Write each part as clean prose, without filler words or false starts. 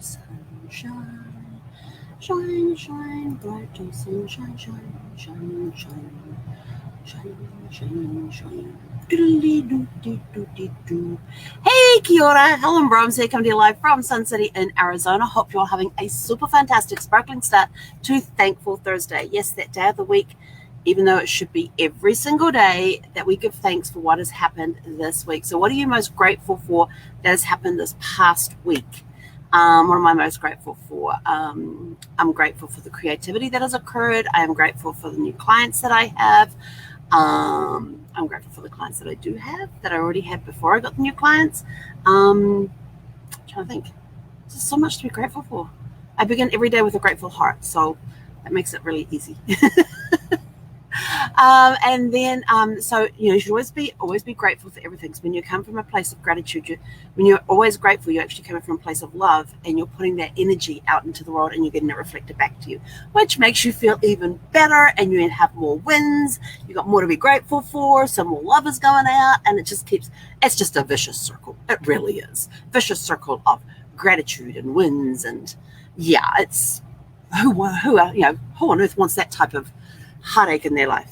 sunshine, shine, shine, bright oh sunshine, shine, shine, shine, shine, shine, shine. Doodly-doo-dee-doo-dee-doo. Hey, kia ora, Helen Brahms here, coming to you live from Sun City in Arizona. Hope you're all having a super fantastic, sparkling start to Thankful Thursday. Yes, that day of the week, even though it should be every single day, that we give thanks for what has happened this week. So what are you most grateful for that has happened this past week? What am I most grateful for? I'm grateful for the creativity that has occurred. I am grateful for the new clients that I have. I'm grateful for the clients that I do have, that I already had before I got the new clients. I'm trying to think. There's so much to be grateful for. I begin every day with a grateful heart, so that makes it really easy. So you should always be grateful for everything. So when you come from a place of gratitude, when you're always grateful, you're actually coming from a place of love, and you're putting that energy out into the world, and you're getting it reflected back to you, which makes you feel even better, and you have more wins. You got more to be grateful for. Some more love is going out, and it's just a vicious circle. It really is vicious circle of gratitude and wins, and it's who on earth wants that type of heartache in their life?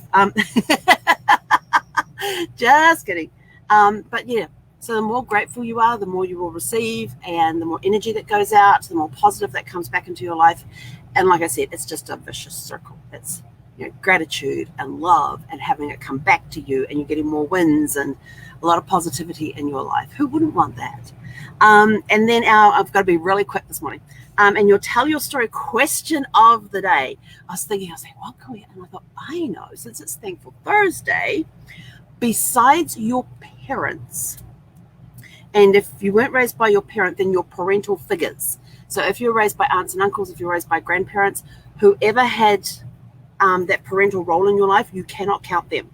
Just kidding. But yeah, so the more grateful you are, the more you will receive, and the more energy that goes out, the more positive that comes back into your life. And like I said, it's just a vicious circle. It's gratitude and love and having it come back to you, and you're getting more wins and a lot of positivity in your life. Who wouldn't want that? And then I've got to be really quick this morning. And your tell your story question of the day. I was like, what can we? And I thought, I know, since it's Thankful Thursday, besides your parents, and if you weren't raised by your parent, then your parental figures. So if you're raised by aunts and uncles, if you're raised by grandparents, whoever had that parental role in your life, you cannot count them.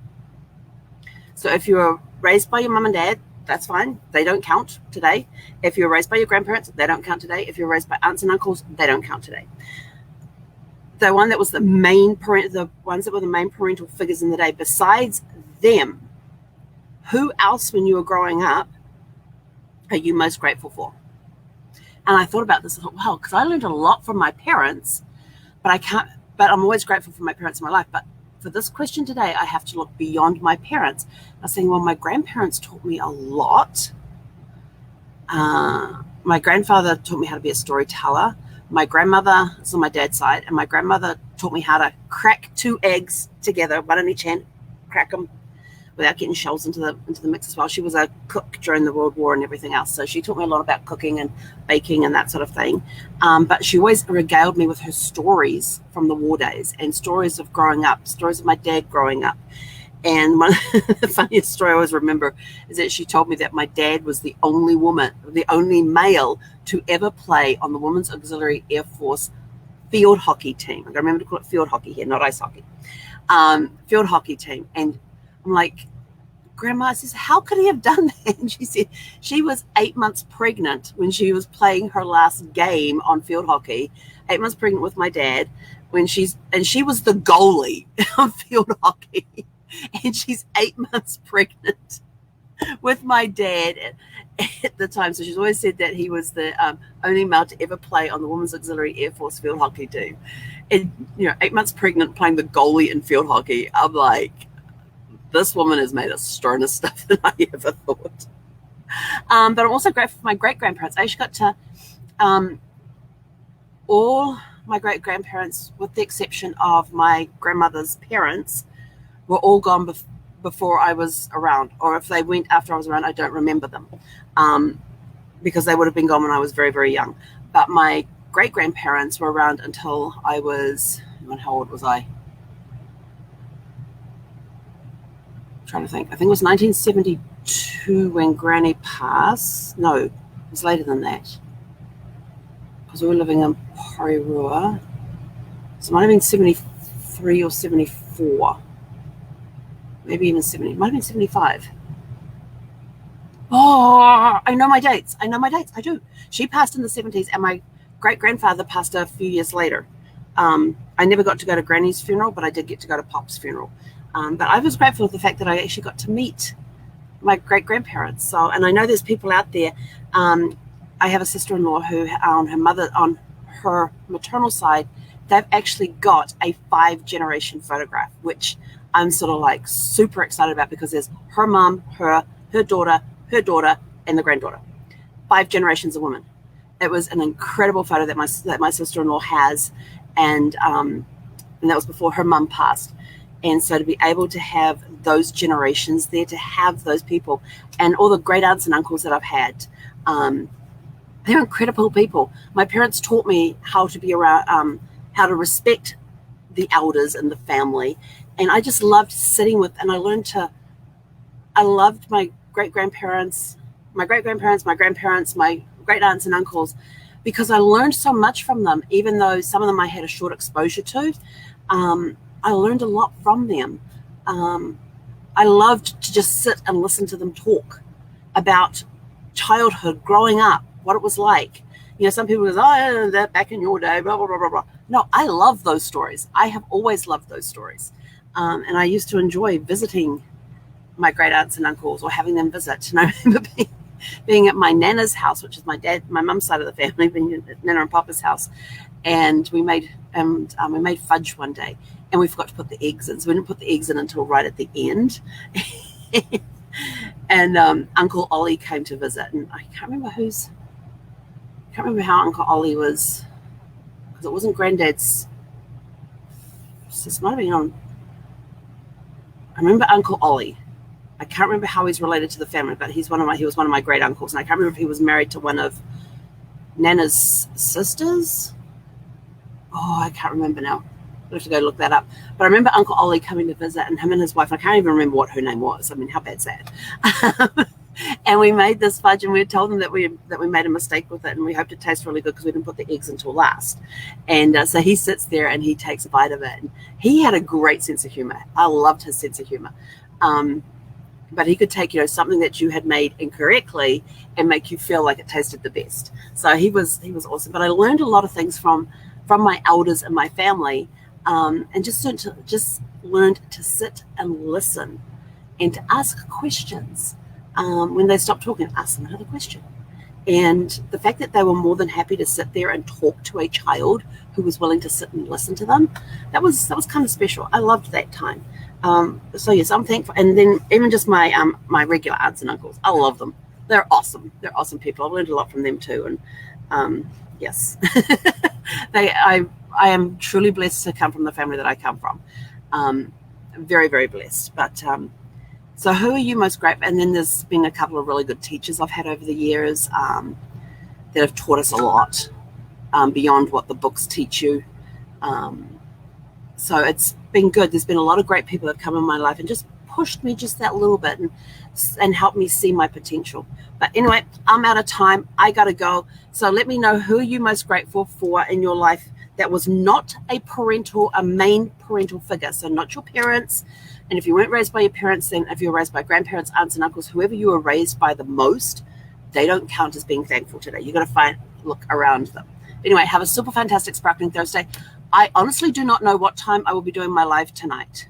So if you were raised by your mum and dad, that's fine. They don't count today. If you're raised by your grandparents, they don't count today. If you're raised by aunts and uncles, they don't count today. The one that was the ones that were the main parental figures in the day, besides them, who else when you were growing up are you most grateful for? And I thought about this. I thought, wow, because I learned a lot from my parents, but I'm always grateful for my parents in my life. But for this question today, I have to look beyond my parents. I was saying, well, my grandparents taught me a lot. My grandfather taught me how to be a storyteller. My grandmother, this is on my dad's side, and my grandmother taught me how to crack 2 eggs together, one in each hand, crack them without getting shells into the mix as well. She was a cook during the World War and everything else, so she taught me a lot about cooking and baking and that sort of thing. But she always regaled me with her stories from the war days and stories of growing up, stories of my dad growing up. And one of the funniest story I always remember is that she told me that my dad was the only male to ever play on the Women's Auxiliary Air Force field hockey team. I remember to call it field hockey here, not ice hockey. Field hockey team. And I'm like, Grandma says, how could he have done that? And she said she was 8 months pregnant when she was playing her last game on field hockey, 8 months pregnant with my dad, and she was the goalie of field hockey. And she's 8 months pregnant with my dad at the time. So she's always said that he was the only male to ever play on the Women's Auxiliary Air Force field hockey team. And, 8 months pregnant playing the goalie in field hockey. I'm like, this woman has made us sterner stuff than I ever thought. But I'm also grateful for my great-grandparents. I actually got to all my great-grandparents, with the exception of my grandmother's parents, were all gone before I was around. Or if they went after I was around, I don't remember them because they would have been gone when I was very, very young. But my great-grandparents were around until I was, how old was I? Trying to think. I think it was 1972 when Granny passed. No, it was later than that because we were living in Porirua. So it might have been 73 or 74. Maybe even 70. It might have been 75. Oh, I know my dates. I do. She passed in the 70s, and my great-grandfather passed a few years later. I never got to go to Granny's funeral, but I did get to go to Pop's funeral. But I was grateful for the fact that I actually got to meet my great-grandparents. So, and I know there's people out there I have a sister-in-law who on her maternal side, they've actually got a 5-generation photograph, which I'm sort of like super excited about, because there's her mom, her daughter, and the granddaughter. 5 generations of women. It was an incredible photo that my sister-in-law has, and that was before her mum passed. And so to be able to have those generations there, to have those people, and all the great aunts and uncles that I've had, they're incredible people. My parents taught me how to be around, how to respect the elders in the family, and I just loved sitting with, and I loved my great-grandparents, my great-grandparents, my grandparents, my great aunts and uncles, because I learned so much from them. Even though some of them I had a short exposure to, I learned a lot from them. I loved to just sit and listen to them talk about childhood, growing up, what it was like. Some people go, oh, that back in your day, blah, blah, blah, blah, blah. No, I love those stories. I have always loved those stories. And I used to enjoy visiting my great aunts and uncles, or having them visit. And I remember being at my Nana's house, which is my mum's side of the family, being at Nana and Papa's house. And we made fudge one day, and we forgot to put the eggs in. So we didn't put the eggs in until right at the end. And Uncle Ollie came to visit, and I can't remember how Uncle Ollie was, because it wasn't Granddad's. This might have been on. I remember Uncle Ollie. I can't remember how he's related to the family, but he was one of my great uncles, and I can't remember if he was married to one of Nana's sisters. Oh, I can't remember now. I'll have to go look that up. But I remember Uncle Ollie coming to visit, and him and his wife, I can't even remember what her name was. I mean, how bad's that? And we made this fudge, and we had told them that we made a mistake with it, and we hoped it tastes really good because we didn't put the eggs until last. And so he sits there and he takes a bite of it. And he had a great sense of humor. I loved his sense of humor. But he could take, something that you had made incorrectly and make you feel like it tasted the best. So he was awesome. But I learned a lot of things from my elders and my family, and just learned to sit and listen and to ask questions. When they stopped talking, ask them another question. And the fact that they were more than happy to sit there and talk to a child who was willing to sit and listen to them, that was kind of special. I loved that time. So yes, I'm thankful. And then even just my regular aunts and uncles, I love them. They're awesome. They're awesome people. I've learned a lot from them too. And yes, I am truly blessed to come from the family that I come from. Very, very blessed. But so who are you most grateful? And then there's been a couple of really good teachers I've had over the years that have taught us a lot beyond what the books teach you. So it's been good. There's been a lot of great people that have come in my life and just pushed me just that little bit and helped me see my potential. But anyway, I'm out of time. I got to go. So let me know who you're most grateful for in your life that was not a main parental figure. So not your parents. And if you weren't raised by your parents, then if you were raised by grandparents, aunts and uncles, whoever you were raised by the most, they don't count as being thankful today. You got to look around them. Anyway, have a super fantastic Sparkling Thursday. I honestly do not know what time I will be doing my live tonight,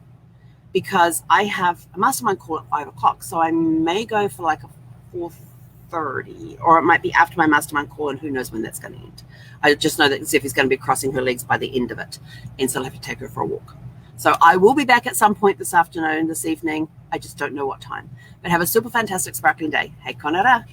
because I have a mastermind call at 5 o'clock. So I may go for like a 4:30, or it might be after my mastermind call, and who knows when that's going to end. I just know that Zeffie's going to be crossing her legs by the end of it, and so I'll have to take her for a walk. So I will be back at some point this evening. I just don't know what time. But have a super fantastic Sparkling day. Hei konara.